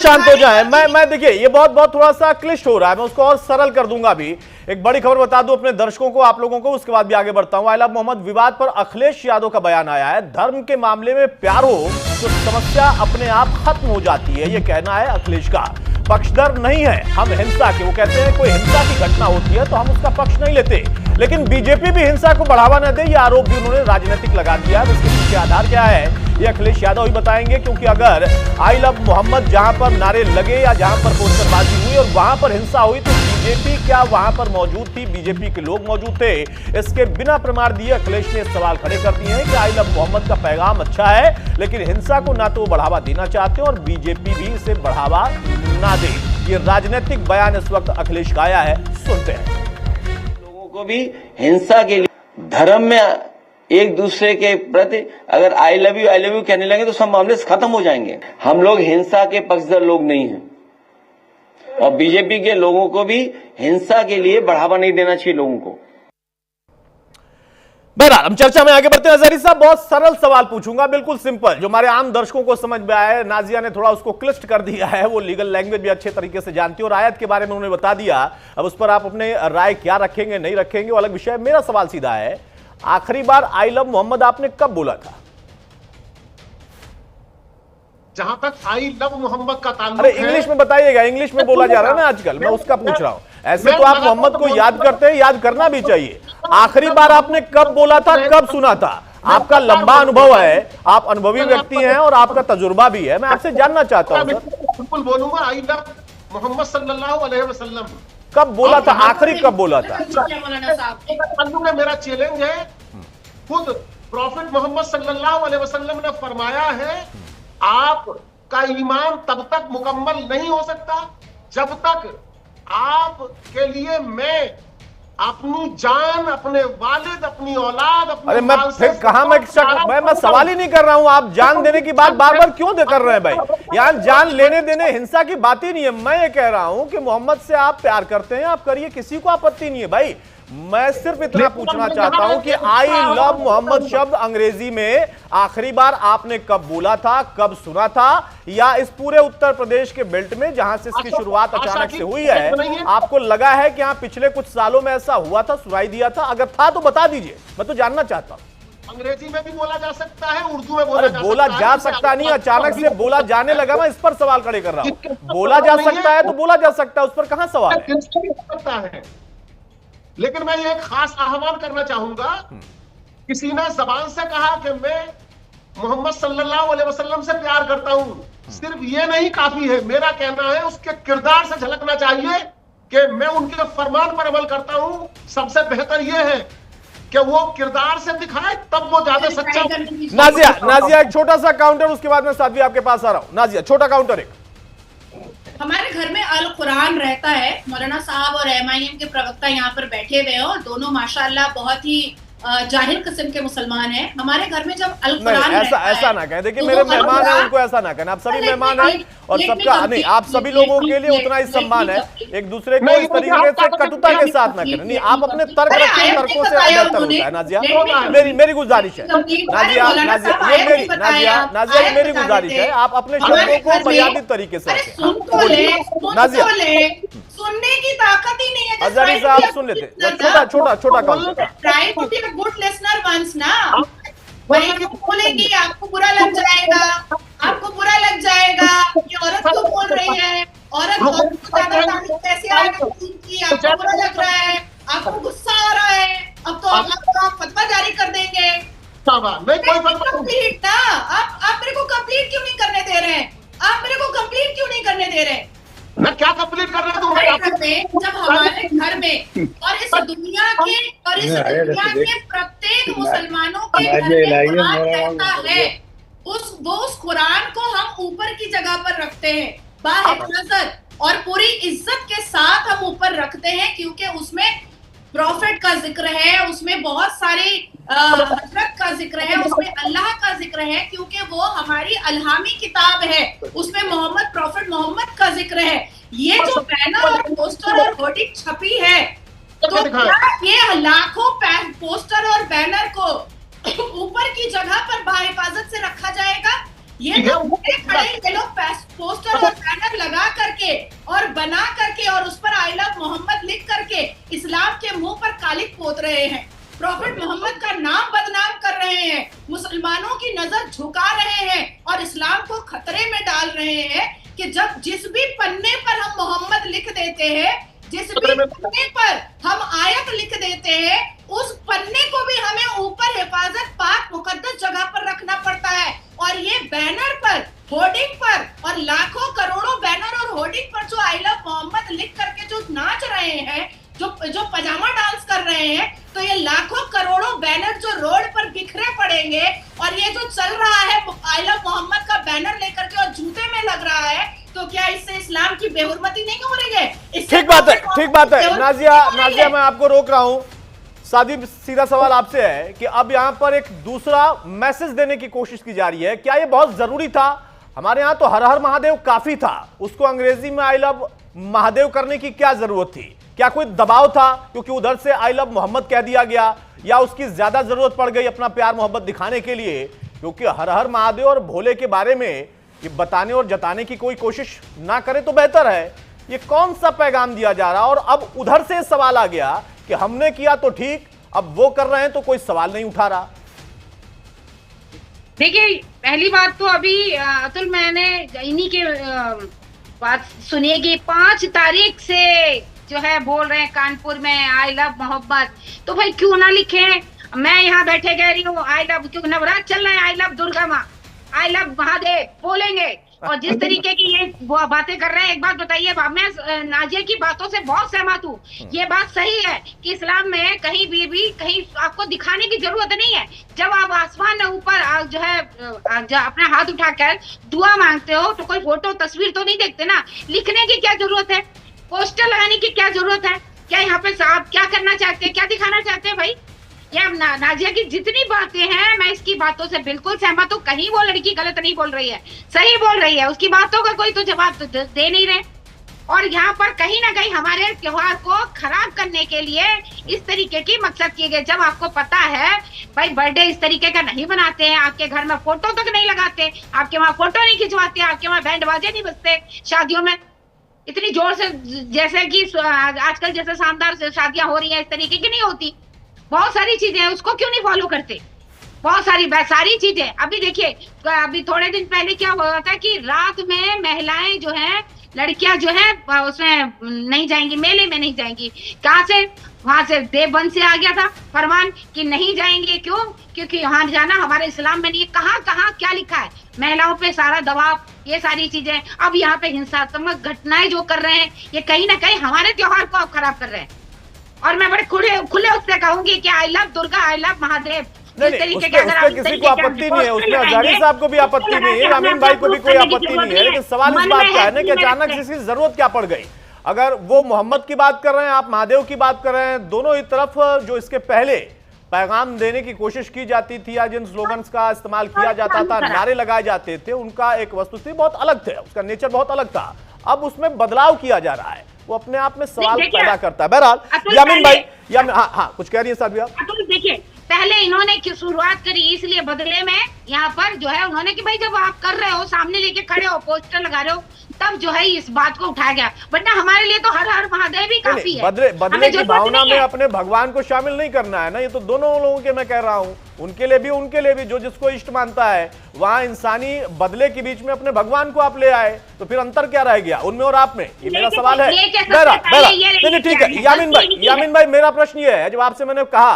शांत हो जाए। मैं देखिए ये बहुत बहुत थोड़ा सा क्लिष्ट हो रहा है, मैं उसको और सरल कर दूंगा। भी एक बड़ी खबर बता दूं अपने दर्शकों को, आप लोगों को, उसके बाद भी आगे बढ़ता हूं। आई लव मोहम्मद विवाद पर अखिलेश यादव का बयान आया है। धर्म के मामले में प्यार हो तो समस्या अपने आप खत्म हो जाती है, ये कहना है अखिलेश का। पक्षधर नहीं है हम हिंसा के, वो कहते हैं कोई हिंसा की घटना होती है तो हम उसका पक्ष नहीं लेते, लेकिन बीजेपी भी हिंसा को बढ़ावा न दे, ये आरोप भी उन्होंने राजनीतिक लगा दिया। इसके पीछे आधार क्या है ये अखिलेश यादव ही बताएंगे, क्योंकि अगर आई लव मोहम्मद जहां पर नारे लगे या जहां पर पोस्टरबाजी हुई और वहां पर हिंसा हुई तो बीजेपी क्या वहां पर मौजूद थी, बीजेपी के लोग मौजूद थे? इसके बिना प्रमाण दिए अखिलेश ने सवाल खड़े कर दिए हैं कि आई लव मोहम्मद का पैगाम अच्छा है, लेकिन हिंसा को ना तो बढ़ावा देना चाहते हैं और बीजेपी भी इसे बढ़ावा ना दे। ये राजनीतिक बयान इस वक्त अखिलेश का आया है, सुनते हैं। लोगों को भी हिंसा के लिए धर्म में एक दूसरे के प्रति अगर आई लव यू कहने लगे तो सब मामले खत्म हो जाएंगे। हम लोग हिंसा के पक्षधर लोग नहीं हैं और बीजेपी के लोगों को भी हिंसा के लिए बढ़ावा नहीं देना चाहिए लोगों को। बहरहाल हम चर्चा में आगे बढ़ते हैं। अजहरी साहब, बहुत सरल सवाल पूछूंगा, बिल्कुल सिंपल, जो हमारे आम दर्शकों को समझ में आया है। नाजिया ने थोड़ा उसको क्लिष्ट कर दिया है, वो लीगल लैंग्वेज भी अच्छे तरीके से जानती है और आयत के बारे में उन्होंने बता दिया। अब उस पर आप अपने राय क्या रखेंगे नहीं रखेंगे वो अलग विषय है। मेरा सवाल सीधा है, आखिरी बार आई लव मोहम्मद आपने कब बोला था? जहां तक आई लव मोहम्मद का ताल्लुक अरे इंग्लिश में बताइएगा, इंग्लिश में बोला जा रहा है ना आजकल, मैं उसका पूछ रहा हूं। ऐसे तो आप मोहम्मद को याद करते हैं, याद करना भी चाहिए। आखिरी बार आपने कब बोला था, कब सुना था? आपका लंबा अनुभव है, आप अनुभवी व्यक्ति हैं और आपका तजुर्बा भी है, मैं आपसे जानना चाहता हूं। बिल्कुल बोलूंगा, आई लव मोहम्मद सल्लल्लाहु अलैहि वसल्लम कब बोला था, आखिरी कब बोला था? मेरा चैलेंज है, खुद प्रॉफिट मोहम्मद सल्लल्लाहु अलैहि वसल्लम ने फरमाया है, आपका ईमान तब तक मुकम्मल नहीं हो सकता जब तक आपके लिए मैं अपनी जान, अपने वालिद, अपनी औलाद, अपनी अरे मैं फिर कहा, मैं सवाल ही नहीं कर रहा हूं। आप जान देने की बात बार बार क्यों कर रहे हैं भाई? यार जान लेने देने हिंसा की बात ही नहीं है। मैं ये कह रहा हूं कि मोहम्मद से आप प्यार करते हैं, आप करिए, किसी को आपत्ति नहीं है भाई। मैं सिर्फ इतना पूछना चाहता हूं कि आई लव मोहम्मद शब्द अंग्रेजी में आखिरी बार आपने कब बोला था, कब सुना था, या इस पूरे उत्तर प्रदेश के बेल्ट में जहां से इसकी शुरुआत अचानक से हुई है, आपको लगा है कि हाँ पिछले कुछ सालों में ऐसा हुआ था, सुनाई दिया था? अगर था तो बता दीजिए, मैं तो जानना चाहता हूं। अंग्रेजी में भी बोला जा सकता है, उर्दू में बोला जा सकता नहीं, अचानक से बोला जाने लगा, मैं इस पर सवाल खड़े कर रहा हूं। बोला जा सकता है तो बोला जा सकता है, उस पर कहां सवाल है। लेकिन मैं ये खास आह्वान करना चाहूंगा, किसी ने जबान से कहा कि मैं मोहम्मद सल्लल्लाहु अलैहि वसल्लम से प्यार करता हूं, सिर्फ ये नहीं काफी है। मेरा कहना है उसके किरदार से झलकना चाहिए कि मैं उनके फरमान पर अमल करता हूं। सबसे बेहतर यह है कि वो किरदार से दिखाए, तब वो ज्यादा सच्चा। नाजिया एक छोटा सा काउंटर, उसके बाद मैं साध्वी आपके पास आ रहा हूं। नाजिया छोटा काउंटर। एक हमारे घर में अल कुरान रहता है, मौलाना साहब और एमआईएम के प्रवक्ता यहाँ पर बैठे हुए हैं और दोनों माशाल्लाह बहुत ही जाहिर किस्म के मुसलमान हैं। हमारे घर में जब अल कुरान ऐसा ना कहें, देखिए मेरे मेहमान हैं, उनको ऐसा ना कहना। आप सभी मेहमान हैं और सबका नहीं, आप सभी लोगों के लिए उतना ही सम्मान है। एक दूसरे को इस तरीके से कटुता के साथ ना करें। नहीं, आप अपने तर्क रखें, तर्कों से बेहतर होता है। नाजिया मेरी गुजारिश है, नाजिया मेरी गुजारिश है, आप अपने शब्दों को मर्यादित तरीके से रखें। नाजिया सुनने की ताकत ही नहीं है। अजहरी साहब सुन लेते, छोटा काउंटर। गुड लिसनर वंस ना, वही बोलेंगे आपको बुरा लग जाएगा, आपको बुरा लग जाएगा कि औरत क्यों बोल रही है, औरत को ज्यादा तारीफ कैसे आएगा की, आपको बुरा लग रहा है, आपको गुस्सा आ रहा है, अब तो आप फतवा जारी कर देंगे। कंप्लीट ना, आप मेरे को कंप्लीट क्यों नहीं करने दे रहे हैं? आप मेरे को कंप्लीट क्यों नहीं करने दे रहे? मैं क्या कंप्लीट कर रहा हूँ? जब हमारे घर में और इस दुनिया के प्रत्येक मुसलमानों के घर में कुरान रहता है, उस कुरान को हम ऊपर की जगह पर रखते हैं, बाहिफाजत और पूरी इज्जत के साथ हम ऊपर रखते हैं, क्योंकि उसमें प्रॉफिट का जिक्र है, उसमें बहुत सारी हजरत का जिक्र है, उसमें अल्लाह का जिक्र है, क्योंकि वो हमारी अल्हामी किताब है, उसमें प्रॉफिट मोहम्मद का जिक्र है। ये जो बैनर और पोस्टर और होर्डिंग छपी है, तो क्या ये लाखों पोस्टर और बैनर को ऊपर की जगह पर बाहिफाजत से रखा जाएगा? ये लोग खड़े ये लोग पोस्टर और बैनर लगा करके और बना करके और उस पर आई लव मोहम्मद लिख करके इस्लाम के मुंह पर कालिक पोत रहे हैं, प्रॉफिट मोहम्मद का नाम बदनाम कर रहे हैं, मुसलमानों की नजर झुका रहे हैं और इस्लाम को खतरे में डाल रहे हैं कि जब जिस भी पन्ने पर हम मोहम्मद लिख देते हैं, जिस भी पन्ने पर हम आयत लिख देते हैं, उस पन्ने को भी हमें ऊपर हिफाजत पाक मुकद्दस जगह पर रखना पड़ता है। और ये बैनर पर, होर्डिंग पर और लाखों करोड़ों बैनर और होर्डिंग पर जो आई लव मोहम्मद लिख करके जो नाच रहे हैं, जो पजामा डांस कर रहे हैं, तो ये लाखों करोड़ों बैनर जो रोड पर बिखरे पड़ेंगे और ये जो चल रहा है आई लव मोहम्मद का बैनर लेकर के और जूते में लग रहा है, तो क्या इससे इस्लाम की बेहुरमती नहीं हो रही है? ठीक बात है, ठीक बात है। नाजिया मैं आपको रोक रहा हूं। सादी सीधा सवाल आपसे है कि अब यहां पर एक दूसरा मैसेज देने की कोशिश की जा रही है, क्या ये बहुत जरूरी था? हमारे यहां तो हर हर महादेव काफी था, उसको अंग्रेजी में आई लव महादेव करने की क्या जरूरत थी? क्या कोई दबाव था क्योंकि उधर से आई लव मोहम्मद कह दिया गया, या उसकी ज्यादा जरूरत पड़ गई अपना प्यार मोहब्बत दिखाने के लिए? क्योंकि हर हर महादेव और भोले के बारे में ये बताने और जताने की कोई कोशिश ना करे तो बेहतर है। ये कौन सा पैगाम दिया जा रहा? और अब उधर से सवाल आ गया कि हमने किया तो ठीक, अब वो कर रहे हैं तो कोई सवाल नहीं उठा रहा। देखिए, पहली बात तो अभी अतुल मैंने इन्हीं के बात सुनिए कि 5 तारीख से जो है बोल रहे हैं कानपुर में आई लव मोहब्बत, तो भाई क्यों ना लिखे? मैं यहाँ बैठे कह रही हूँ आई लव, क्यों नवरात्र चल रहा है, आई लव दुर्गा माँ, आई लव महादेव बोलेंगे। और जिस तरीके की ये बातें कर रहे हैं, एक बात बताइए, मैं नाजिया की बातों से बहुत सहमत हूँ। ये बात सही है कि इस्लाम में कहीं भी कहीं आपको दिखाने की जरूरत नहीं है। जब आप आसमान में ऊपर जो है अपना हाथ उठाकर दुआ मांगते हो तो कोई फोटो तस्वीर तो नहीं देखते ना। लिखने की क्या जरूरत है? पोस्टर लगाने की क्या जरूरत है? क्या यहाँ पे साहब क्या करना चाहते हैं, क्या दिखाना चाहते हैं भाई? ये नाजिया की जितनी बातें हैं, मैं इसकी बातों से बिल्कुल सहमत हूँ। कहीं वो लड़की गलत नहीं बोल रही है, सही बोल रही है। उसकी बातों का कोई तो जवाब तो दे नहीं रहे। और यहाँ पर कहीं ना कहीं हमारे त्योहार को खराब करने के लिए इस तरीके की मकसद किए गए। जब आपको पता है भाई बर्थडे इस तरीके का नहीं बनाते हैं, आपके घर में फोटो तक नहीं लगाते, आपके वहाँ फोटो नहीं खिंचवाते, आपके वहाँ बैंड बाजे नहीं बजते शादियों में इतनी जोर से, जैसे कि आजकल जैसे शानदार शादियां हो रही है, इस तरीके की नहीं होती। बहुत सारी चीजें हैं, उसको क्यों नहीं फॉलो करते? बहुत सारी चीजें। अभी देखिए, अभी थोड़े दिन पहले क्या हुआ था कि रात में महिलाएं जो हैं, लड़कियां जो हैं उसमें नहीं जाएंगी, मेले में नहीं जाएंगी। कहाँ से? वहां से देवबंद से आ गया था फरमान कि नहीं जाएंगे। क्यों? क्योंकि वहां जाना हमारे इस्लाम में नहीं है। कहाँ क्या लिखा है? महिलाओं पे सारा दबाव, ये सारी चीजें। अब यहाँ पे हिंसात्मक घटनाएं जो कर रहे हैं, ये कहीं ना कहीं हमारे त्योहार को आप खराब कर रहे हैं। और मैं बड़े खुले उससे कहूंगी कि I love Durga, I love Mahadev. नहीं, उसके किसी को आपत्ति नहीं है, उसमें हजारी साहब को भी आपत्ति नहीं है, अमीन भाई को भी कोई आपत्ति नहीं है। लेकिन सवाल इस बात का है ना कि अचानक इसकी जरूरत क्या पड़ गई? अगर वो मोहम्मद की बात कर रहे हैं, आप महादेव की बात कर रहे हैं, दोनों ही तरफ जो इसके पहले पैगाम देने की कोशिश की जाती थी या जिन स्लोगन्स का इस्तेमाल किया जाता था, नारे लगाए जाते थे, उनका एक वस्तुस्थिति बहुत अलग थे, उसका नेचर बहुत अलग था। अब उसमें बदलाव किया जा रहा है, वो अपने आप में सवाल पैदा करता है। बहरहाल यामीन भाई, हाँ कुछ कह रही है साहब आप? देखिए, पहले इन्होंने शुरुआत करी, इसलिए बदले में यहाँ पर जो है उन्होंने कि भाई जब आप कर रहे हो, सामने लेके खड़े हो, पोस्टर लगा रहे हो, तब जो है इस बात को उठाया गया। वरना हमारे लिए तो हर हर महादेव ही काफी है। बदले की भावना में अपने भगवान को शामिल नहीं करना है ना, ये तो दोनों लोगों के मैं कह रहा हूँ, उनके लिए भी उनके लिए भी। जो जिसको इष्ट मानता है, वहां इंसानी बदले के बीच में अपने भगवान को आप ले आए, तो फिर अंतर क्या रह गया उनमें और आप में? ये मेरा सवाल है। नहीं ठीक है यामीन भाई, मेरा प्रश्न ये है, जब आपसे मैंने कहा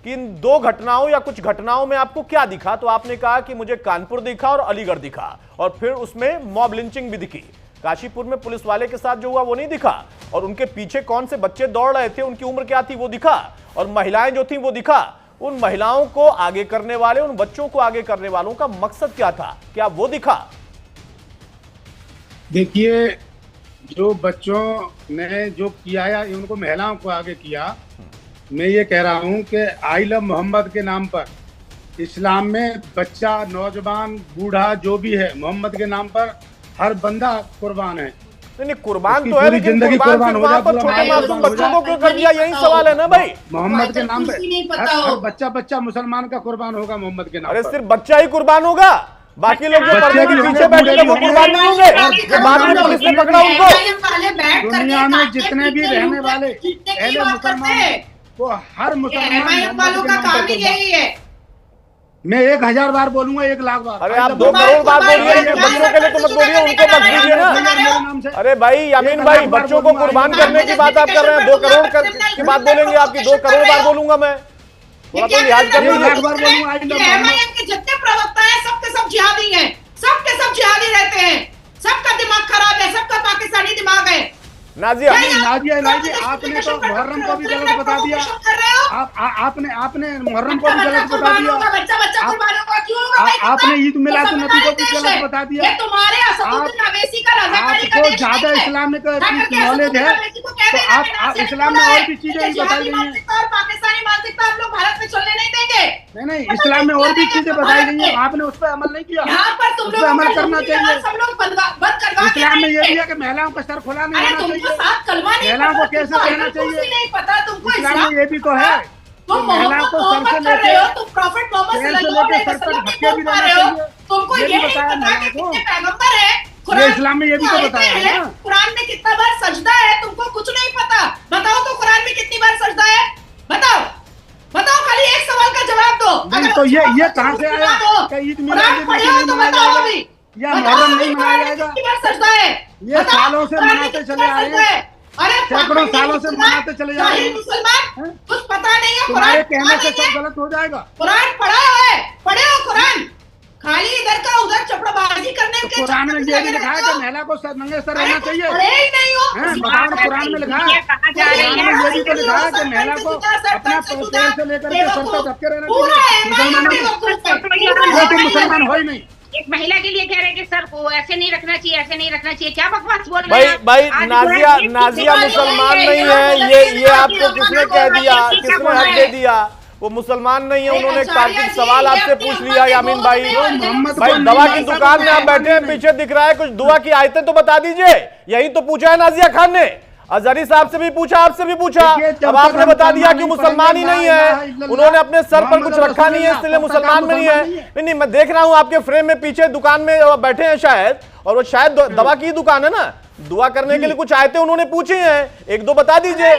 कि इन दो घटनाओं या कुछ घटनाओं में आपको क्या दिखा, तो आपने कहा कि मुझे कानपुर दिखा और अलीगढ़ दिखा, और फिर उसमें मॉब लिंचिंग भी दिखी। काशीपुर में पुलिस वाले के साथ जो हुआ वो नहीं दिखा, और उनके पीछे कौन से बच्चे दौड़ रहे थे, उनकी उम्र क्या थी वो दिखा, और महिलाएं जो थी वो दिखा। उन महिलाओं को आगे करने वाले, उन बच्चों को आगे करने वालों का मकसद क्या था, क्या वो दिखा? देखिए, जो बच्चों ने जो किया है उनको महिलाओं को आगे किया। मैं ये कह रहा हूँ कि आई लव मोहम्मद के नाम पर इस्लाम में बच्चा, नौजवान, बूढ़ा जो भी है, मोहम्मद के नाम पर हर बंदा कुर्बान है। नहीं कुर्बान तो है, लेकिन कुर्बान हो जाए, छोटे मासूम बच्चों को क्यों कर दिया? यही सवाल है ना भाई। मोहम्मद के नाम पे हर बच्चा मुसलमान का कुर्बान होगा मोहम्मद के नाम। अरे सिर्फ बच्चा ही कुर्बान होगा? बाकी लोग जो पर्दे के पीछे बैठे थे वो कुर्बान नहीं होंगे, जो बाद में पुलिस ने पकड़ा उनको। दुनिया में जितने भी रहने वाले पहले मुसलमान वो हर मुसलमान वालों का काम ही यही है। मैं 1000 बार बोलूंगा, 1 लाख बार। अरे आप 2 करोड़ बात बोलिए, बच्चों के लिए तो मत बोलिए, उनको बच दीजिए ना। अरे भाई यामीन भाई, बच्चों को कुर्बान करने की बात आप कर रहे हैं, 2 करोड़ की बात बोलेंगे आपकी, 2 करोड़ बार बोलूंगा मैं, थोड़ा तो लिहाज कर लीजिए। जितने प्रवक्ता है सबके सब जिहादी हैं, सबके सब जिहादी रहते हैं, सबका दिमाग खराब है, सबका पाकिस्तानी दिमाग है। नाजिया आपने तो मुहर्रम को भी गलत बता दिया, आपने मुहर्रम को भी गलत बता दिया, आपने ईद मिलाद नबी को भी गलत बता दिया। आपको ज्यादा इस्लामिक नॉलेज है तो आप इस्लाम में और भी चीजें ही बताई गई हैं। पाकिस्तानी मानसिकता आप लोग भारत में चलने नहीं देंगे। नहीं, इस्लाम में और भी चीजें बताई गई हैं, आपने उस पर अमल नहीं किया। यहाँ पर तुम लोग अमल करना चाहिए। इस्लाम में ये भी है कि महिलाओं का सर खुला नहीं होना चाहिए, महिलाओं को कैसे रहना चाहिए, नहीं पता तुमको। इस्लाम में ये भी तो है महिलाओं को सर से लेकर सर तक ढके भी रहना चाहिए, तुमको ये नहीं पता कि कितने पैगंबर है। ये इस्लाम में ये भी तो बताया है ना। कुरान में कितना बार सजदा है तुमको कुछ नहीं पता। बताओ तो कुरान में कितनी बार सजदा है, बताओ बताओ, खाली एक सवाल का जवाब दो। नहीं तो ये कहाँ से आया कि ईद मिलाद नहीं मनाया जाएगा या मुहर्रम नहीं मनाया जाएगा? सजदा है ये सालों से मनाते चले आ रहे हैं, सैकड़ों सालों से मनाते चले जा रहे हैं। मुसलमान कुछ पता नहीं है, तुम्हारे कहने से सब गलत हो जाएगा। कुरान पढ़ा है, पढ़े हो कुरान, खाली इधर का उधर चपड़बाजी करने के। कुरान में ये भी लिखा है कि महिला को नंगे सर रहना चाहिए, कुरान में लिखा है। कुरान में ये भी तो लिखा है कि महिला को अपना पैर से लेकर के सर तक ढके रहना चाहिए। तो मुसलमान हो ही नहीं। एक महिला के लिए कह रहे हैं कि सर को ऐसे नहीं रखना चाहिए, ऐसे नहीं रखना चाहिए, क्या बकवास बोल रहे हैं भाई नाजिया मुसलमान नहीं है, ये आपको किसने कह दिया, किसने हक दे दिया? वो मुसलमान नहीं है, उन्होंने एक तार्किक सवाल आपसे पूछ लिया यामीन भाई। भाई दवा की दुकान में आप बैठे हैं, पीछे दिख रहा है कुछ दुआ की आयतें तो बता दीजिए, यही तो पूछा है नाजिया खान ने। अजहरी साहब से भी पूछा, आपसे भी पूछा, अब आपने बता दिया कि मुसलमान ही नहीं है, उन्होंने अपने सर पर कुछ रखा नहीं है इसलिए मुसलमान में नहीं है। नहीं, मैं देख रहा हूं आपके फ्रेम में पीछे दुकान में बैठे हैं शायद, और वो शायद दवा की दुकान है ना, दुआ करने के लिए कुछ आयतें उन्होंने पूछी हैं, 1-2 बता दीजिए।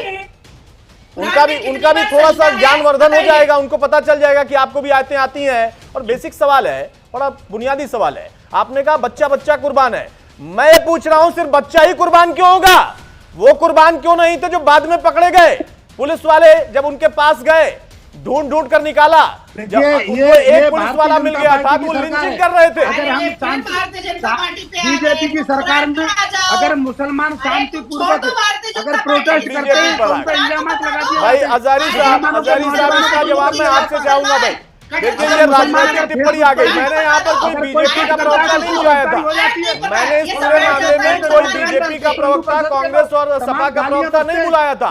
उनका भी थोड़ा सा ज्ञानवर्धन हो जाएगा, उनको पता चल जाएगा कि आपको भी आयतें आती हैं। और बेसिक सवाल है, बड़ा बुनियादी सवाल है। आपने कहा बच्चा बच्चा कुर्बान है, मैं पूछ रहा हूं सिर्फ बच्चा ही कुर्बान क्यों होगा? वो कुर्बान क्यों नहीं थे जो बाद में पकड़े गए? पुलिस वाले जब उनके पास गए, ढूंढ कर निकाला, जब उनको एक पुलिस वाला मिल गया था तो वो लिंचिंग कर रहे थे। अगर हम बीजेपी की सरकार में अगर मुसलमान शांतिपूर्वक अगर प्रोटेस्ट करते हैं तो उन पर इल्जाम लगा दिया। भाई अजहरी साहब इसका जवाब मैं आपसे चाहूंगा। भाई देखिए, ये राजनीतिक टिप्पणी आ गई। मैंने यहाँ पर कोई बीजेपी का प्रवक्ता नहीं बुलाया था, मैंने इस पूरे मामले में कोई बीजेपी का प्रवक्ता, कांग्रेस और सपा का प्रवक्ता नहीं बुलाया था।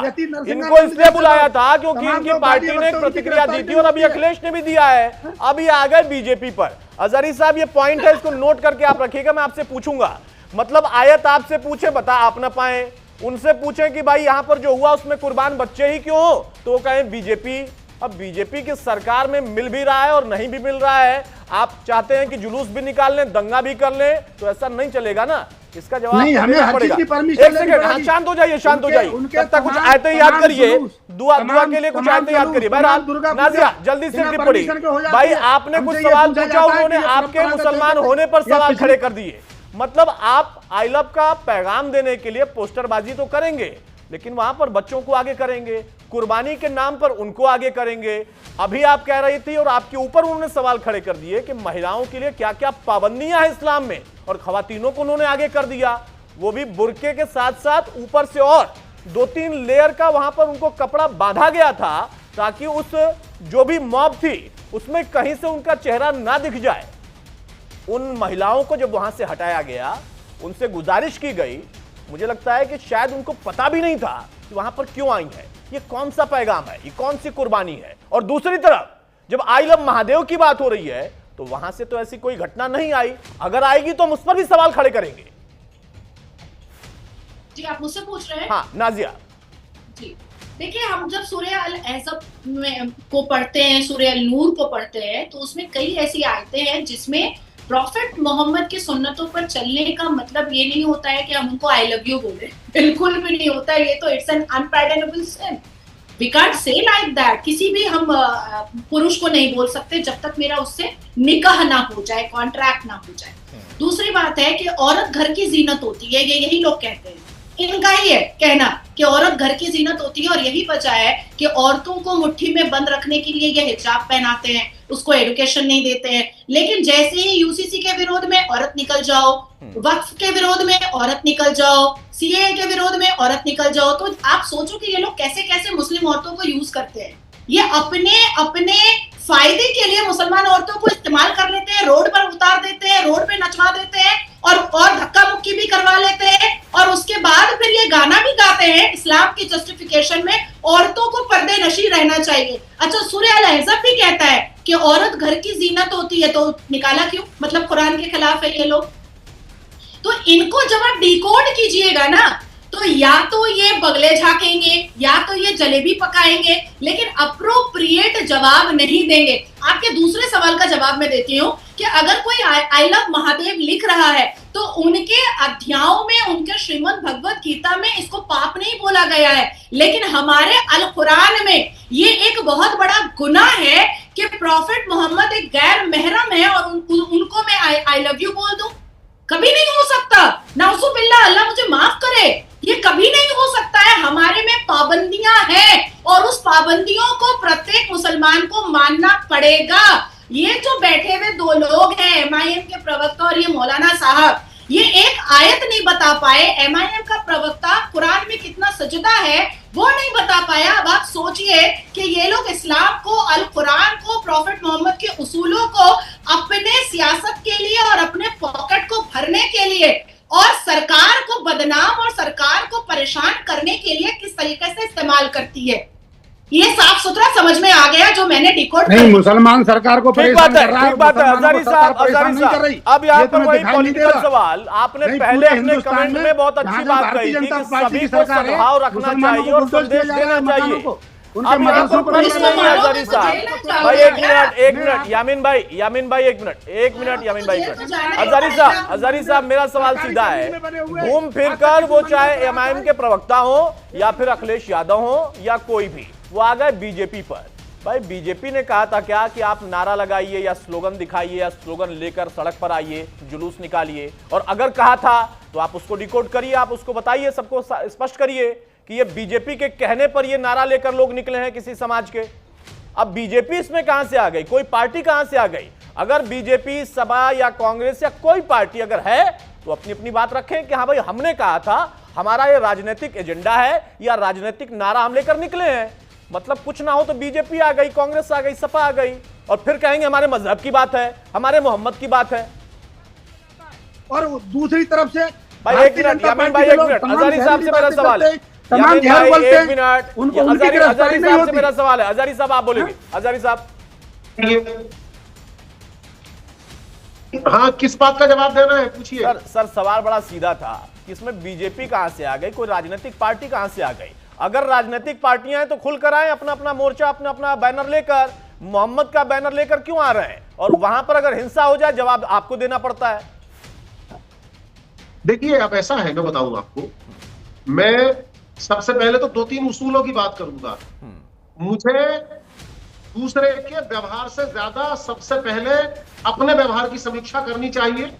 इनको इसलिए बुलाया था क्योंकि इनकी पार्टी ने एक प्रतिक्रिया दी थी और अभी अखिलेश ने भी दिया है, अभी आ गए बीजेपी पर। अजहरी साहब ये पॉइंट है, इसको नोट करके आप रखिएगा, मैं आपसे पूछूंगा। मतलब आयत आपसे पूछे बता आप ना पाए, उनसे पूछे कि भाई यहां पर जो हुआ उसमें कुर्बान बच्चे ही क्यों हो, तो वो कहें बीजेपी। अब बीजेपी की सरकार में मिल भी रहा है और नहीं भी मिल रहा है, आप चाहते हैं कि जुलूस भी निकाल लें, दंगा भी कर लें, तो ऐसा नहीं चलेगा ना। इसका जवाब नहीं, हमें हर चीज की परमिशन एक सेकंड, हाँ शांत हो जाइए, शांत हो जाइए, तब तक कुछ आयतें याद करिए, दुआ के लिए कुछ आयतें याद करिए। भाई नाजिया जल्दी से टिप्पणी। भाई आपने कुछ सवाल पूछा, उन्होंने आपके मुसलमान होने पर सवाल खड़े कर दिए। मतलब आप आई लव का पैगाम देने के लिए पोस्टरबाजी तो करेंगे, लेकिन वहां पर बच्चों को आगे करेंगे, कुर्बानी के नाम पर उनको आगे करेंगे। अभी आप कह रही थी और आपके ऊपर उन्होंने सवाल खड़े कर दिए कि महिलाओं के लिए क्या क्या पाबंदियां हैं इस्लाम में, और खवातीनों को उन्होंने आगे कर दिया, वो भी बुर्के के साथ साथ ऊपर से और 2-3 लेयर का वहां पर उनको कपड़ा बांधा गया था ताकि उस जो भी मॉब थी उसमें कहीं से उनका चेहरा ना दिख जाए। उन महिलाओं को जब वहां से हटाया गया, उनसे गुजारिश की गई, मुझे लगता है कि शायद उनको पता भी नहीं था कि वहां पर क्यों आई है, ये कौन सा पैगाम है, ये कौन सी कुर्बानी है। और दूसरी तरफ जब आई लव महादेव की बात हो रही है तो वहां से तो ऐसी कोई घटना नहीं आई, अगर आएगी तो हम उस पर भी सवाल खड़े करेंगे। जी आप मुझसे पूछ रहे हैं? हाँ नाजिया जी देखिए, हम जब सूरह अल अहज़ाब को पढ़ते हैं, सूरह अल नूर को पढ़ते हैं, तो उसमें कई ऐसी आयतें हैं जिसमें प्रॉफिट मोहम्मद की सुन्नतों पर चलने का मतलब ये नहीं होता है कि हम उनको आई लव यू बोले, बिल्कुल भी नहीं होता है। ये तो it's an unpardonable sin, we can't say like that. किसी भी हम पुरुष को नहीं बोल सकते जब तक मेरा उससे निकाह ना हो जाए, कॉन्ट्रैक्ट ना हो जाए। दूसरी बात है कि औरत घर की जीनत होती है, ये यही लोग कहते हैं, इनका ही है कहना कि औरत घर की जीनत होती है, और यही वजह है कि औरतों को मुट्ठी में बंद रखने के लिए ये हिजाब पहनाते हैं, उसको एजुकेशन नहीं देते हैं। लेकिन जैसे ही यूसीसी के विरोध में औरत निकल जाओ, वक्फ के विरोध में औरत निकल जाओ, सीएए के विरोध में औरत निकल जाओ, तो आप सोचो कि ये लोग कैसे कैसे मुस्लिम औरतों को यूज करते हैं। ये अपने अपने फायदे के लिए मुसलमान औरतों को इस्तेमाल कर लेते हैं, रोड पर उतार देते हैं, रोड पे नचवा देते हैं, और धक्का मुक्की भी करवा लेते हैं, और उसके बाद फिर ये गाना भी गाते हैं इस्लाम की जस्टिफिकेशन में, औरतों को पर्दे नशी रहना चाहिए। अच्छा, सूरह अल अहज़ाब भी कहता है कि औरत घर की जीनत होती है, तो निकाला क्यों? मतलब कुरान के खिलाफ है ये लोग। तो इनको जब आप डिकोड कीजिएगा ना, तो या तो ये बगले झाकेंगे या तो ये जलेबी पकाएंगे, लेकिन अप्रोप्रिएट जवाब नहीं देंगे। आपके दूसरे सवाल का जवाब मैं देती हूँ कि अगर कोई आई लव महादेव लिख रहा है तो उनके अध्यायों में, उनके श्रीमद् भगवत गीता में इसको पाप नहीं बोला गया है, लेकिन हमारे अल कुरान में ये एक बहुत बड़ा गुनाह है कि प्रॉफिट मोहम्मद एक गैर महरम है और उनको मैं आई लव यू बोल दूं। कभी नहीं हो सकता, नाउजुबिल्लाह, अल्लाह मुझे माफ करे, ये कभी नहीं हो सकता है। हमारे में पाबंदियां हैं और उस पाबंदियों को प्रत्येक मुसलमान को मानना पड़ेगा। ये जो बैठे हुए दो लोग हैं, एमआईएम के प्रवक्ता और ये मौलाना साहब, ये एक आयत नहीं बता पाए। एमआईएम का प्रवक्ता कुरान में कितना सजदा है वो नहीं बता पाया। अब आप सोचिए कि ये लोग इस्लाम को, अल कुरान को, प्रॉफिट मोहम्मद के उसूलों को अपने सियासत के लिए और अपने पॉकेट को भरने के लिए और सरकार को बदनाम और सरकार को परेशान करने के लिए किस तरीके से इस्तेमाल करती है, ये साफ सुथरा समझ में आ गया जो मैंने डिकोड नहीं। मुसलमान सरकार को परेशान कर रहा है, ठीक बात है। हजारी साहब, अब यहाँ पर वही पॉलिटिकल सवाल, आपने पहले अपने कमेंट में बहुत अच्छी बात कही थी कि सभी को सद्भाव रखना चाहिए और संदेश देना चाहिए। अब यहाँ पर प्रश्न नहीं है हजारी साहब। भाई एक मिनट यामीन भाई यामीन भाई हजारी साहब मेरा सवाल सीधा है, घूम फिर कर वो चाहे एमआईएम के प्रवक्ता हो या फिर अखिलेश यादव हो या कोई भी, वो आ गए बीजेपी पर। भाई बीजेपी ने कहा था क्या कि आप नारा लगाइए या स्लोगन दिखाइए या स्लोगन लेकर सड़क पर आइए, जुलूस निकालिए, और अगर कहा था तो आप उसको डिकोड करिए, आप उसको बताइए, सबको स्पष्ट करिए कि ये बीजेपी के कहने पर ये नारा लेकर लोग निकले हैं किसी समाज के। अब बीजेपी इसमें कहां से आ गई, कोई पार्टी कहां से आ गई? अगर बीजेपी, सपा या कांग्रेस या कोई पार्टी अगर है तो अपनी अपनी बात रखें कि हाँ भाई हमने कहा था, हमारा ये राजनीतिक एजेंडा है या राजनीतिक नारा हम लेकर निकले हैं। मतलब कुछ ना हो तो बीजेपी आ गई, कांग्रेस आ गई, सपा आ गई, और फिर कहेंगे हमारे मजहब की बात है, हमारे मोहम्मद की बात है। और दूसरी तरफ से भाई एक मिनट यामीन भाई, एक मिनट, हजारी साहब से मेरा सवाल है, यामीन भाई एक मिनट, हजारी साहब से मेरा सवाल है। हजारी साहब आप बोलेंगे, हजारी साहब। हाँ, किस बात का जवाब देना है पूछिए। सर सवाल बड़ा सीधा था कि इसमें बीजेपी कहां से आ गई, कोई राजनीतिक पार्टी कहां से आ गई? अगर राजनीतिक पार्टियां हैं तो खुल कर आए, अपना अपना मोर्चा, अपना अपना बैनर लेकर, मोहम्मद का बैनर लेकर क्यों आ रहे हैं? और वहां पर अगर हिंसा हो जाए जवाब आपको देना पड़ता है। देखिए अब ऐसा है, मैं बताऊंगा आपको, मैं सबसे पहले तो 2-3 उसूलों की बात करूंगा। मुझे दूसरे के व्यवहार से ज्यादा सबसे पहले अपने व्यवहार की समीक्षा करनी चाहिए,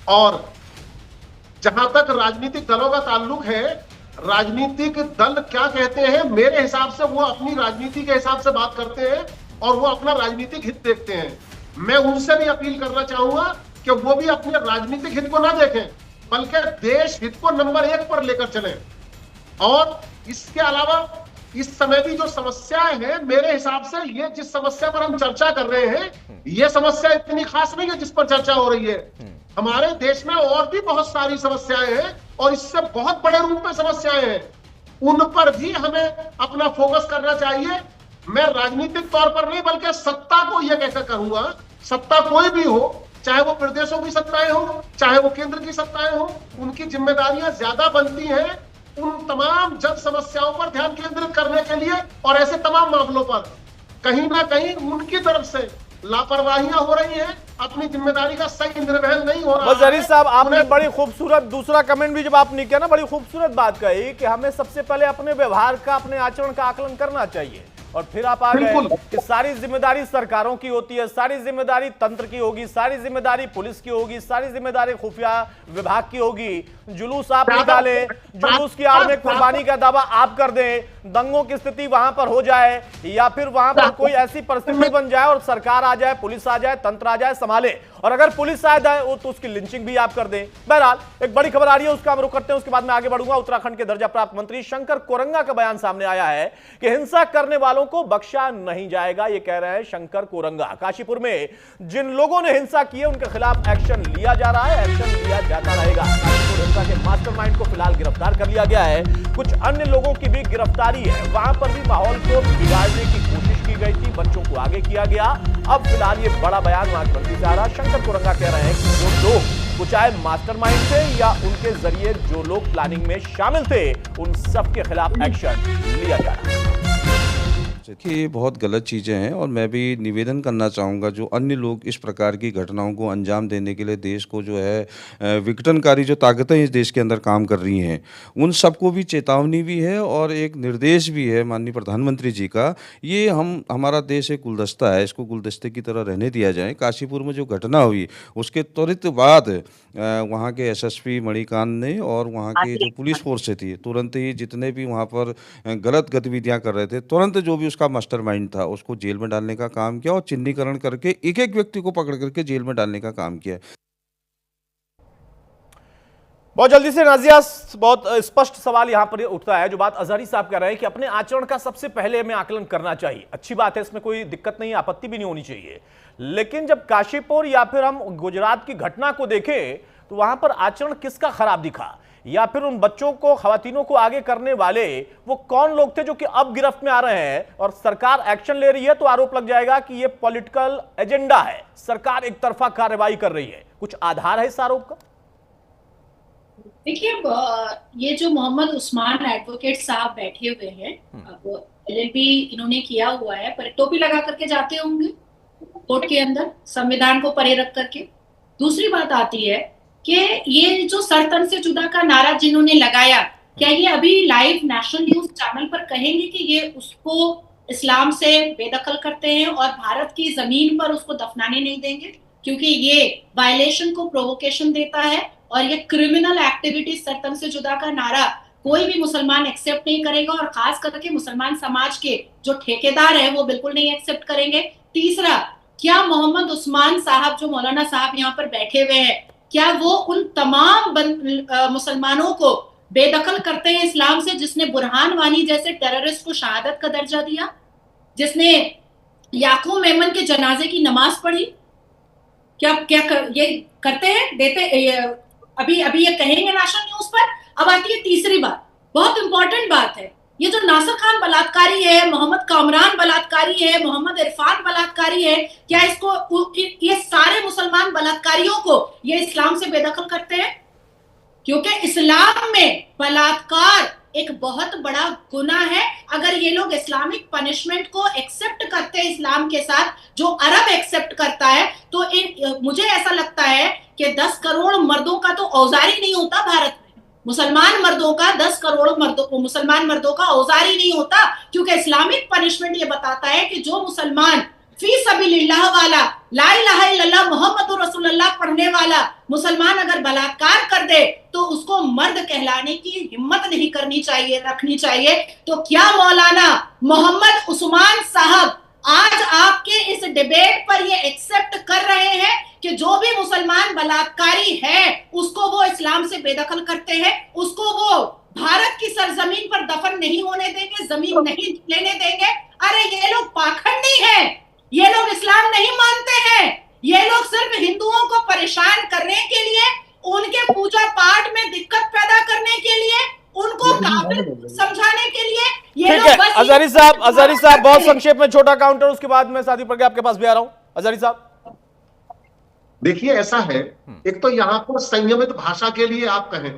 और जहां तक राजनीतिक दलों का ताल्लुक है, राजनीतिक दल क्या कहते हैं, मेरे हिसाब से वो अपनी राजनीति के हिसाब से बात करते हैं और वो अपना राजनीतिक हित देखते हैं। मैं उनसे भी अपील करना चाहूंगा कि वो भी अपने राजनीतिक हित को ना देखें, बल्कि देश हित को नंबर 1 पर लेकर चलें। और इसके अलावा इस समय भी जो समस्याएं हैं, मेरे हिसाब से ये जिस समस्या पर हम चर्चा कर रहे हैं, ये समस्या इतनी खास नहीं है जिस पर चर्चा हो रही है। हमारे देश में और भी बहुत सारी समस्याएं हैं और इससे बहुत बड़े रूप में समस्याएं हैं, उन पर भी हमें अपना फोकस करना चाहिए। मैं राजनीतिक तौर पर नहीं बल्कि सत्ता को यह कहकर कहूंगा, सत्ता कोई भी हो, चाहे वो प्रदेशों की सत्ताएं हो, चाहे वो केंद्र की सत्ताएं हो, उनकी जिम्मेदारियां ज्यादा बनती हैं उन तमाम जन समस्याओं पर ध्यान केंद्रित करने के लिए, और ऐसे तमाम मामलों पर कहीं ना कहीं उनकी तरफ से लापरवाहियां हो रही हैं, अपनी जिम्मेदारी का सही निर्वहन नहीं हो रहा बस जरीफ है। साहब, आपने उन्हें- बड़ी खूबसूरत दूसरा कमेंट भी जब आपने किया ना, बड़ी खूबसूरत बात कही कि हमें सबसे पहले अपने व्यवहार का, अपने आचरण का आकलन करना चाहिए, और फिर आप आ गए बिल्कुल। कि सारी जिम्मेदारी सरकारों की होती है, सारी जिम्मेदारी तंत्र की होगी, सारी जिम्मेदारी पुलिस की होगी, सारी जिम्मेदारी खुफिया विभाग की होगी। जुलूस आप निकाले, जुलूस की आड़ में कुर्बानी का दावा आप कर दें, दंगों की स्थिति वहां पर हो जाए, या फिर वहां पर कोई ऐसी परिस्थिति बन जाए और सरकार आ जाए, पुलिस आ जाए, तंत्र आ जाए संभाले, और अगर पुलिस आ जाए वो तो उसकी लिंचिंग भी आप कर दें। बहरहाल एक बड़ी खबर आ रही है, उसका हम रुख करते हैं, उसके बाद मैं आगे बढ़ूंगा। उत्तराखंड के दर्जा प्राप्त मंत्री शंकर कोरंगा का बयान सामने आया है कि हिंसा करने वालों को बख्शा नहीं जाएगा। ये कह रहे हैं शंकर कोरंगा। काशीपुर में जिन लोगों ने हिंसा की है उनके खिलाफ एक्शन लिया जा रहा है, एक्शन लिया जाता रहेगा। काशीपुर हिंसा के मास्टरमाइंड को फिलहाल गिरफ्तार कर लिया गया है, कुछ अन्य लोगों की भी गिरफ्तारी है। वहां पर भी माहौल को बिगाड़ने की कोशिश की गई थी, बच्चों को आगे किया गया। अब फिलहाल ये बड़ा बयान वहां मंत्री से आ रहा है। शंकर कोरंगा कह रहे हैं कि जो लोग, वो चाहे मास्टरमाइंड थे या उनके जरिए जो लोग प्लानिंग में शामिल थे, उन सब के खिलाफ एक्शन लिया जा रहा है। देखिए, ये बहुत गलत चीज़ें हैं और मैं भी निवेदन करना चाहूँगा, जो अन्य लोग इस प्रकार की घटनाओं को अंजाम देने के लिए देश को जो है विघटनकारी जो ताकतें इस देश के अंदर काम कर रही हैं, उन सबको भी चेतावनी भी है और एक निर्देश भी है माननीय प्रधानमंत्री जी का। ये हमारा देश एक गुलदस्ता है, इसको गुलदस्ते की तरह रहने दिया जाए। काशीपुर में जो घटना हुई उसके त्वरित बाद वहाँ के एसएसपी मणिकांत ने और वहाँ के जो पुलिस फोर्स थी, तुरंत ही जितने भी वहाँ पर गलत गतिविधियाँ कर रहे थे, तुरंत जो भी उसका मास्टरमाइंड था उसको जेल में डालने का काम किया और चिन्हीकरण करके एक एक व्यक्ति को पकड़ करके जेल में डालने का काम किया। बहुत जल्दी से नाजिया, बहुत स्पष्ट सवाल यहां पर उठता है। जो बात अजहरी साहब कह रहे हैं कि अपने आचरण का सबसे पहले हमें आकलन करना चाहिए, अच्छी बात है, इसमें कोई दिक्कत नहीं, आपत्ति भी नहीं होनी चाहिए। लेकिन जब काशीपुर या फिर हम गुजरात की घटना को देखें तो वहां पर आचरण किसका खराब दिखा, या फिर उन बच्चों को, खवातीनों को आगे करने वाले वो कौन लोग थे जो कि अब गिरफ्त में आ रहे हैं और सरकार एक्शन ले रही है, तो आरोप लग जाएगा कि ये पॉलिटिकल एजेंडा है, सरकार एक तरफा कार्रवाई कर रही है। कुछ आधार है इस आरोप का? देखिए, ये जो मोहम्मद उस्मान एडवोकेट साहब बैठे हुए हैं, अब एलएलबी इन्होंने किया हुआ है, पर टोपी लगा करके जाते होंगे कोर्ट के अंदर, संविधान को परे रख करके। दूसरी बात आती है कि ये जो सरतन से जुदा का नारा जिन्होंने लगाया, क्या ये अभी लाइव नेशनल न्यूज चैनल पर कहेंगे कि ये उसको इस्लाम से बेदखल करते हैं और भारत की जमीन पर उसको दफनाने नहीं देंगे, क्योंकि ये वायलेशन को प्रोवोकेशन देता है और ये क्रिमिनल एक्टिविटी, सरतन से जुदा का नारा कोई भी मुसलमान एक्सेप्ट नहीं करेगा, और खास करके मुसलमान समाज के जो ठेकेदार है वो बिल्कुल नहीं एक्सेप्ट करेंगे। तीसरा, क्या मोहम्मद उस्मान साहब, जो मौलाना साहब यहाँ पर बैठे हुए हैं, क्या वो उन तमाम मुसलमानों को बेदखल करते हैं इस्लाम से, जिसने बुरहान वानी जैसे टेररिस्ट को शहादत का दर्जा दिया, जिसने याकूब मेमन के जनाजे की नमाज पढ़ी? क्या ये करते हैं, देते? अभी ये कहेंगे नेशनल न्यूज पर। अब आती है तीसरी बात, बहुत इंपॉर्टेंट बात है, ये जो नासिर खान बलात्कारी है, मोहम्मद कामरान बलात्कारी है, मोहम्मद इरफान बलात्कारी है, क्या इसको, ये सारे मुसलमान बलात्कारियों को ये इस्लाम से बेदखल करते हैं? क्योंकि इस्लाम में बलात्कार एक बहुत बड़ा गुनाह है। अगर ये लोग इस्लामिक पनिशमेंट को एक्सेप्ट करते हैं इस्लाम के साथ, जो अरब एक्सेप्ट करता है, तो मुझे ऐसा लगता है कि 10 करोड़ मर्दों का तो औजार ही नहीं होता भारत में। मुसलमान मर्दों का 10 करोड़ मुसलमान मर्दों का औजार ही नहीं होता, क्योंकि इस्लामिक पनिशमेंट ये बताता है कि जो मुसलमान फी सबीलिल्लाह वाला, ला इलाहा इल्लल्लाह मुहम्मदुर रसूलुल्लाह पढ़ने वाला मुसलमान अगर बलात्कार कर दे तो उसको मर्द कहलाने की हिम्मत नहीं करनी चाहिए, रखनी चाहिए। तो क्या मौलाना मोहम्मद उस्मान साहब आज आपके इस डिबेट पर ये एक्सेप्ट कर रहे हैं कि जो भी मुसलमान बलात्कारी है उसको वो इस्लाम से बेदखल करते हैं, उसको वो भारत की सरजमीन पर दफन नहीं होने देंगे, जमीन नहीं लेने देंगे? अरे ये लोग पाखंडी हैं, ये लोग इस्लाम नहीं मानते हैं, ये लोग सिर्फ हिंदुओं को परेशान करने के लिए, उनके पूजा पाठ में दिक्कत पैदा करने के लिए, उनको काफिर समझाने के लिए ये ठीक है। अजहरी साहब बहुत संक्षेप में छोटा काउंटर, उसके बाद मैं सादी प्रज्ञा आपके पास भी आ रहा हूं। अजहरी साहब, देखिए ऐसा है, एक तो यहाँ पर संयमित भाषा के लिए आप कहें।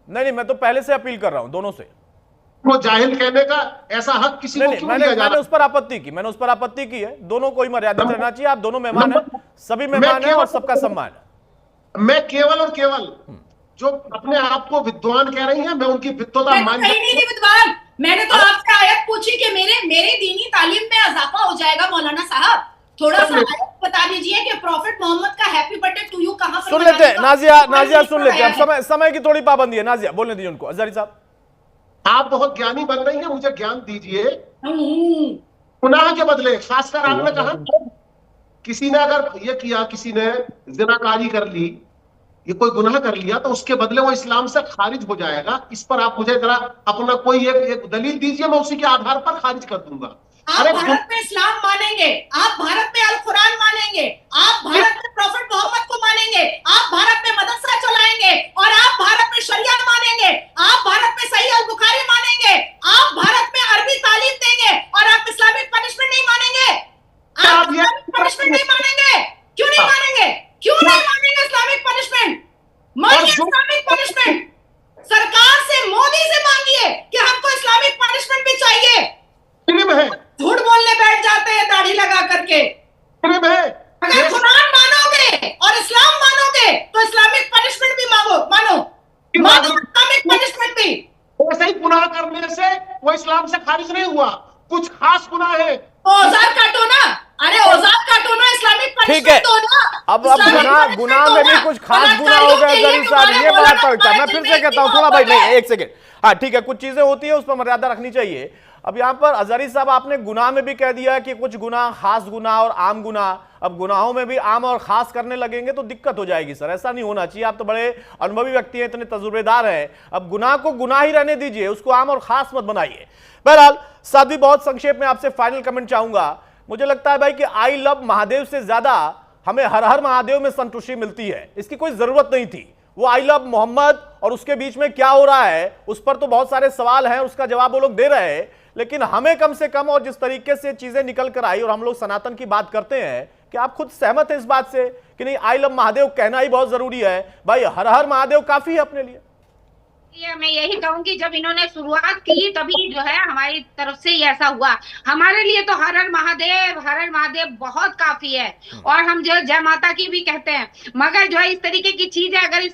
नहीं, मैं तो पहले से अपील कर रहा हूं दोनों से। को जाहिल कहने का ऐसा हक किसी को क्यों दिया जा मैंने रहा उस पर आपत्ति की, मैंने उस पर आपत्ति की है। दोनों को ही मर्यादित रहना चाहिए। आप दोनों मेहमान हैं, सभी मेहमान हैं और सबका सम्मान है। मैं केवल और केवल जो अपने आप को विद्वान कह रही हैं, मैं उनकी विद्वता मैं तो मान कहीं नहीं थी विद्वान। मैंने तो आपसे आयत पूछी कि मेरे दीनी तालीम में इजाफा हो जाएगा मौलाना साहब। थोड़ा सा आयत बता दीजिए कि प्रॉफिट मोहम्मद का हैप्पी बर्थडे टू यू कहां सुन लेते हैं नाजिया सुन लेते हैं। अब समय की थोड़ी पाबंदी है। नाजिया बोलने दीजिए उनको। अजहरी साहब, आप बहुत ज्ञानी बन रही हैं, मुझे ज्ञान दीजिए। गुनाह के बदले, खासकर आपने कहा किसी ने अगर ये किया, किसी ने जिनाकारी कर ली, ये कोई गुनाह कर लिया, तो उसके बदले वो इस्लाम से खारिज हो जाएगा। इस पर आप मुझे जरा अपना कोई एक दलील दीजिए, मैं उसी के आधार पर खारिज कर दूंगा। आप भारत में इस्लाम मानेंगे, आप भारत में अल कुरान मानेंगे, आप भारत में प्रॉफिट मोहम्मद को मानेंगे, आप भारत में मदरसा चलाएंगे और आप भारत में शरिया मानेंगे, आप भारत में सही अल बुखारी मानेंगे, आप भारत में अरबी तालीम देंगे और आप इस्लामिक पनिशमेंट नहीं मानेंगे। आप इस्लामिक पनिशमेंट नहीं मानेंगे। क्यों नहीं मानेंगे? क्यों नहीं मानेंगे इस्लामिक पनिशमेंट? मानिए इस्लामिक पनिशमेंट। सरकार से, मोदी से मांगिए कि हमको इस्लामिक पनिशमेंट भी चाहिए। है झूठ बोलने बैठ जाते हैं दाढ़ी लगा करके। अगर कुरान मानोगे और इस्लाम मानोगे तो इस्लामिक पनिशमेंट भी मानो इस्लामिक पनिशमेंट भी। ऐसे ही गुनाह करने से वो इस्लाम से खारिज नहीं हुआ, कुछ खास गुनाह है। औजार काटो ना, अरे औजार काटो ना, इस्लामिक पनिशमेंट दो ना। अब गुनाह में भी कुछ खास गुनाह हो गए अजहरी साहब, ये बात पलटा। मैं फिर से कहता हूं, थोड़ा भाई नहीं, एक सेकेंड। हाँ ठीक है, कुछ चीजें होती है उस पर मर्यादा रखनी चाहिए। अब यहां पर अजहरी साहब आपने गुनाह में भी कह दिया कि कुछ गुनाह खास गुनाह और आम गुनाह। अब गुनाहों में भी आम और खास करने लगेंगे तो दिक्कत हो जाएगी सर, ऐसा नहीं होना चाहिए। आप तो बड़े अनुभवी व्यक्ति हैं, इतने तजुर्बेदार हैं। अब गुनाह को गुनाह ही रहने दीजिए, उसको आम और खास मत बनाइए। बहरहाल साध्वी, बहुत संक्षेप में आपसे फाइनल कमेंट चाहूंगा। मुझे लगता है भाई कि आई लव महादेव से ज्यादा हमें हर हर महादेव में संतुष्टि मिलती है। इसकी कोई जरूरत नहीं थी। वो आई लव मोहम्मद और उसके बीच में क्या हो रहा है उस पर तो बहुत सारे सवाल हैं, उसका जवाब वो लोग दे रहे हैं। लेकिन हमें कम से कम, और जिस तरीके से चीजें निकल कर आई, और हम लोग सनातन की बात करते हैं, कि आप खुद सहमत हैं इस बात से कि नहीं आई लव महादेव कहना ही बहुत जरूरी है? भाई हर हर महादेव काफी है अपने लिए। मैं यही कहूंगी, जब इन्होंने शुरुआत की तभी जो है हमारी तरफ से ही ऐसा हुआ। हमारे लिए तो हर हर महादेव बहुत काफी है। और हम जो जय माता की भी कहते हैं, मगर जो है इस तरीके की चीजें अगर इस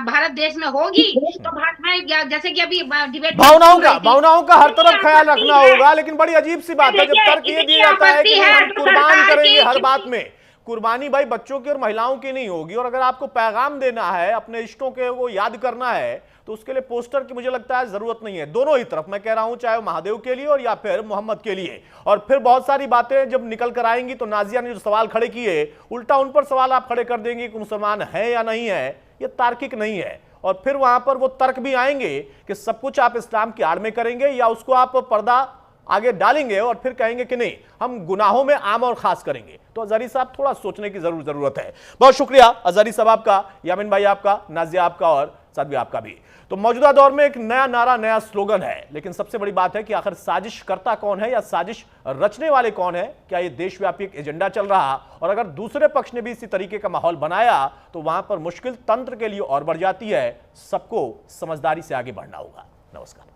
भारत देश में होगी तो भारत में, जैसे कि अभी डिबेट, भावनाओं का हर तरफ ख्याल रखना होगा। लेकिन बड़ी अजीब सी बात है जब तर्क ये दिया जाता है कि हम कुर्बान करेंगे हर बात में। कुर्बानी भाई बच्चों की और महिलाओं की नहीं होगी। और अगर आपको पैगाम देना है, अपने इष्टों के वो याद करना है, तो उसके लिए पोस्टर की मुझे लगता है जरूरत नहीं है। दोनों ही तरफ मैं कह रहा हूं, चाहे वो महादेव के लिए और या फिर मोहम्मद के लिए। और फिर बहुत सारी बातें जब निकल कर आएंगी तो नाजिया ने जो सवाल खड़े किए, उल्टा उन पर सवाल आप खड़े कर देंगे कि मुसलमान है या नहीं है। ये तार्किक नहीं है। और फिर वहां पर वो तर्क भी आएंगे कि सब कुछ आप इस्लाम की आड़ में करेंगे या उसको आप पर्दा आगे डालेंगे और फिर कहेंगे कि नहीं हम गुनाहों में आम और खास करेंगे। तो अजहरी साहब थोड़ा सोचने की जरूरत है। बहुत शुक्रिया अजहरी साहब आपका, यामिन भाई आपका, नाजिया आपका और साध्वी आपका भी। तो मौजूदा दौर में एक नया नारा, नया स्लोगन है, लेकिन सबसे बड़ी बात है कि आखिर साजिश करता कौन है या साजिश रचने वाले कौन है? क्या ये देशव्यापी एक एजेंडा चल रहा? और अगर दूसरे पक्ष ने भी इसी तरीके का माहौल बनाया तो वहां पर मुश्किल तंत्र के लिए और बढ़ जाती है। सबको समझदारी से आगे बढ़ना होगा। नमस्कार।